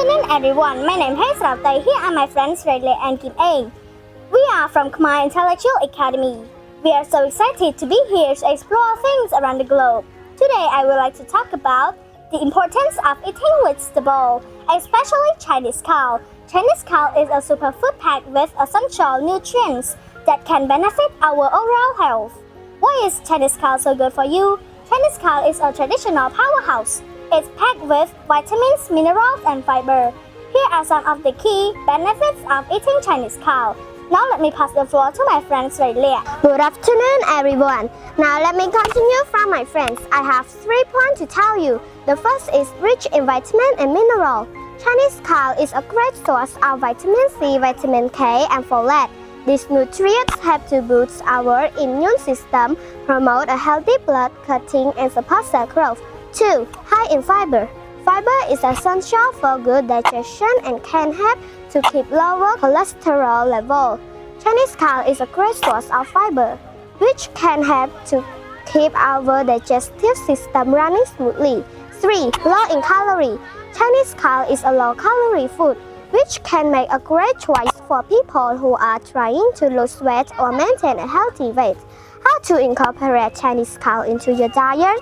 afternoon, everyone. My name is Rautai. Here are my friends Riley and Kim A. We are from Khmer Intellectual Academy. We are so excited to be here to explore things around the globe. Today, I would like to talk about the importance of eating vegetables, especially Chinese kale. Chinese kale is a superfood packed with essential nutrients that can benefit our overall health. Why is Chinese kale so good for you? Chinese kale is a traditional powerhouse. It's packed with vitamins, minerals, and fiber. Here are some of the key benefits of eating Chinese kale. Now let me pass the floor to my friend Riley. Good afternoon, everyone. Now let me continue from my friends. I have 3 points to tell you. The first is rich in vitamin and mineral. Chinese kale is a great source of vitamin C, vitamin K, and folate. These nutrients help to boost our immune system, promote a healthy blood clotting, and support cell growth. 2. High in fiber. Fiber is essential for good digestion and can help to keep lower cholesterol level. Chinese kale is a great source of fiber, which can help to keep our digestive system running smoothly. 3. Low in calorie. Chinese kale is a low-calorie food, which can make a great choice for people who are trying to lose weight or maintain a healthy weight. How to incorporate Chinese kale into your diet?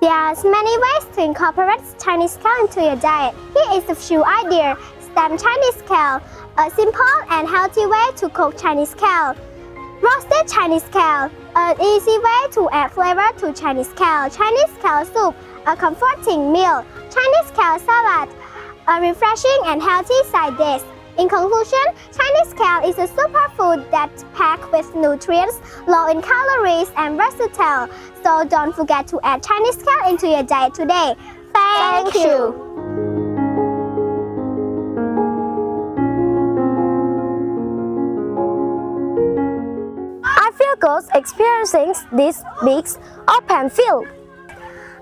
There's many ways to incorporate Chinese kale into your diet. Here is a few ideas. Steamed Chinese kale, a simple and healthy way to cook Chinese kale. Roasted Chinese kale, an easy way to add flavor to Chinese kale. Chinese kale soup, a comforting meal. Chinese kale salad, a refreshing and healthy side dish. In conclusion, Chinese kale is a superfood that's packed with nutrients, low in calories, and versatile. So don't forget to add Chinese kale into your diet today. Thank you. I feel good experiencing this big open field.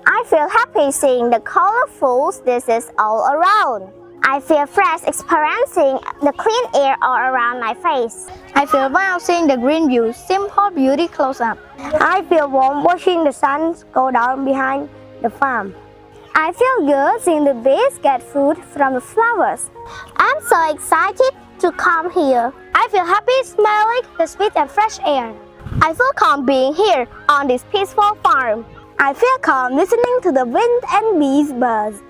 I feel happy seeing the colorful dishes all around. I feel fresh experiencing the clean air all around my face. I feel wow seeing the green view, simple beauty close up. I feel warm watching the sun go down behind the farm. I feel good seeing the bees get food from the flowers. I'm so excited to come here. I feel happy smelling the sweet and fresh air. I feel calm being here on this peaceful farm. I feel calm listening to the wind and bees buzz.